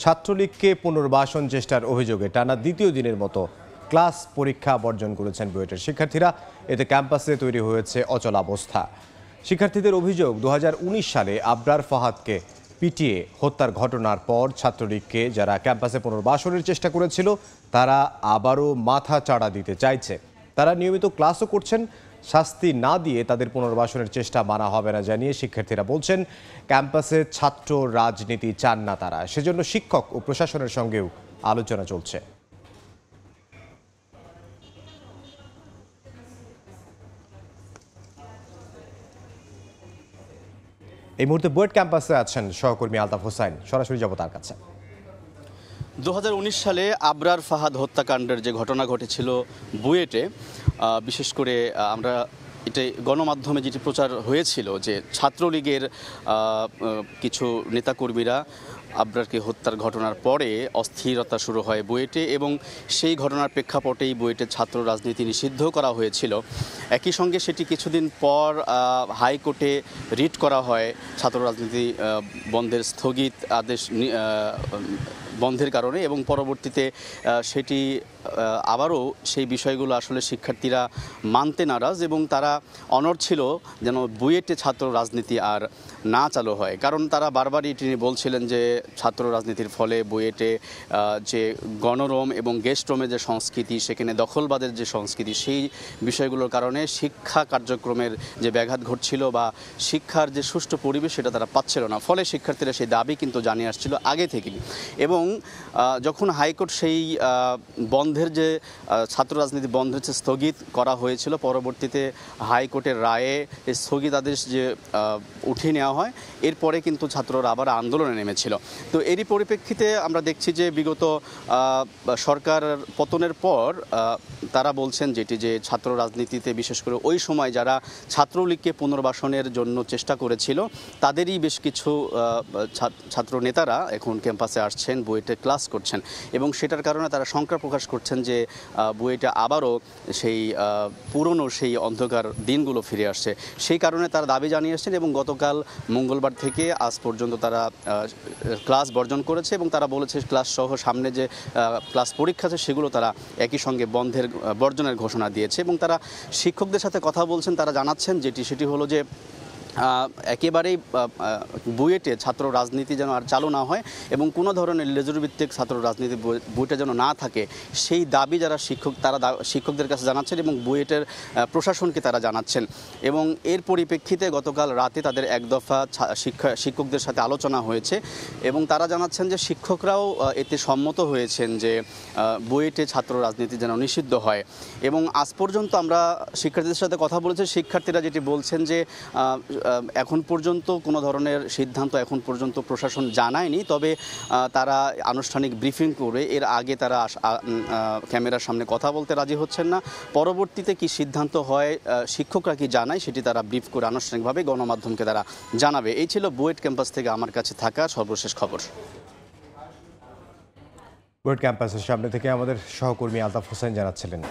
ছাত্রলীগকে পুনর্বাসন চেষ্টার অভিযোগে টানা দ্বিতীয় দিনের মতো ক্লাস পরীক্ষা বর্জন করেছেন বুয়েটের শিক্ষার্থীরা। এতে ক্যাম্পাসে তৈরি হয়েছে অচলাবস্থা। শিক্ষার্থীদের অভিযোগ, 2019 সালে আবরার ফাহাদকে পিটিয়ে হত্যার ঘটনার পর ছাত্রলীগকে যারা ক্যাম্পাসে পুনর্বাসনের চেষ্টা করেছিল তারা আবারও মাথা চাড়া দিতে চাইছে। তারা নিয়মিত ক্লাসও করছেন, শাস্তি না দিয়ে তাদের পুনর্বাসনের চেষ্টা মানা হবে না জানিয়ে শিক্ষার্থীরা বলছেন ক্যাম্পাসে ছাত্র রাজনীতি চান না তারা। সেজন্য শিক্ষক ও প্রশাসনের সঙ্গেও আলোচনা চলছে। এই মুহূর্তে বুয়েট ক্যাম্পাসে আছেন সহকর্মী আলতাফ হোসাইন, সরাসরি যাব তার কাছে। 2019 সালে আবরার ফাহাদ হত্যাকাণ্ডের যে ঘটনা ঘটেছিল বুয়েটে, বিশেষ করে আমরা এটা গণমাধ্যমে যেটি প্রচার হয়েছিল যে ছাত্রলীগের কিছু নেতাকর্মীরা আবরারকে হত্যার ঘটনার পরে অস্থিরতা শুরু হয় বুয়েটে এবং সেই ঘটনার প্রেক্ষাপটেই বুয়েটের ছাত্র রাজনীতি নিষিদ্ধ করা হয়েছিল। একই সঙ্গে সেটি কিছুদিন পর হাইকোর্টে রিট করা হয় ছাত্র রাজনীতি বন্ধের স্থগিত আদেশ বন্ধের কারণে, এবং পরবর্তীতে সেটি আবারও সেই বিষয়গুলো আসলে শিক্ষার্থীরা মানতে নারাজ এবং তারা অনড় ছিল যেন বুয়েটে ছাত্র রাজনীতি আর না চালু হয়। কারণ তারা বারবারই তিনি বলছিলেন যে ছাত্র রাজনীতির ফলে বুয়েটে যে গণরোম এবং গেস্ট রোমের যে সংস্কৃতি, সেখানে দখলবাদের যে সংস্কৃতি, সেই বিষয়গুলোর কারণে শিক্ষা কার্যক্রমের যে ব্যাঘাত ঘটছিল বা শিক্ষার যে সুষ্ঠু পরিবেশ সেটা তারা পাচ্ছিল না। ফলে শিক্ষার্থীরা সেই দাবি কিন্তু জানিয়ে আসছিল আগে থেকেই। এবং যখন হাইকোর্ট সেই বন্ধের যে ছাত্র রাজনীতি বন্ধের যে স্থগিত করা হয়েছিল, পরবর্তীতে হাইকোর্টের রায়ে স্থগিত আদেশ যে উঠিয়ে নেওয়া হয়, এরপরে কিন্তু ছাত্ররা আবার আন্দোলনে নেমেছিল। তো এরই পরিপ্রেক্ষিতে আমরা দেখছি যে বিগত সরকার পতনের পর তারা বলছেন যেটি যে ছাত্র রাজনীতিতে বিশেষ করে ওই সময় যারা ছাত্রলীগকে পুনর্বাসনের জন্য চেষ্টা করেছিল তাদেরই বেশ কিছু ছাত্র নেতারা এখন ক্যাম্পাসে আসছেন, বুয়েটে ক্লাস করছেন এবং সেটার কারণে তারা শঙ্কা প্রকাশ করছেন যে বুয়েটে আবারও সেই পুরনো সেই অন্ধকার দিনগুলো ফিরে আসছে। সেই কারণে তারা দাবি জানিয়ে আসছেন এবং গতকাল মঙ্গলবার থেকে আজ পর্যন্ত তারা ক্লাস বর্জন করেছে এবং তারা বলেছে ক্লাস সহ সামনে যে ক্লাস পরীক্ষা আছে সেগুলো তারা একই সঙ্গে বর্জনের ঘোষণা দিয়েছে। এবং তারা শিক্ষকদের সাথে কথা বলছেন, তারা জানাচ্ছেন সেটি হলো যে একেবারেই বুয়েটে ছাত্র রাজনীতি যেন আর চালু না হয় এবং কোনো ধরনের লেজুর ভিত্তিক ছাত্র রাজনীতি বুয়েটে যেন না থাকে, সেই দাবি যারা তারা শিক্ষকদের কাছে জানাচ্ছেন এবং বুয়েটের প্রশাসনকে তারা জানাচ্ছেন। এবং এর পরিপ্রেক্ষিতে গতকাল রাতে তাদের এক দফা শিক্ষকদের সাথে আলোচনা হয়েছে এবং তারা জানাচ্ছেন যে শিক্ষকরাও এতে সম্মত হয়েছেন যে বুয়েটে ছাত্র রাজনীতি যেন নিষিদ্ধ হয়। এবং আজ পর্যন্ত আমরা শিক্ষার্থীদের সাথে কথা বলেছি, শিক্ষার্থীরা যেটি বলছেন যে এখন পর্যন্ত কোনো ধরনের সিদ্ধান্ত এখন পর্যন্ত প্রশাসন জানায়নি, তবে তারা আনুষ্ঠানিক ব্রিফিং করে এর আগে তারা ক্যামেরার সামনে কথা বলতে রাজি হচ্ছেন না। পরবর্তীতে কি সিদ্ধান্ত হয়, শিক্ষকরা কি জানায়, সেটি তারা ব্রিফ করে আনুষ্ঠানিকভাবে গণমাধ্যমকে তারা জানাবে। এই ছিল বুয়েট ক্যাম্পাস থেকে আমার কাছে থাকা সর্বশেষ খবর। বুয়েট ক্যাম্পাসের সামনে থেকে আমাদের সহকর্মী আলতাফ হোসেন জানাচ্ছিলেন।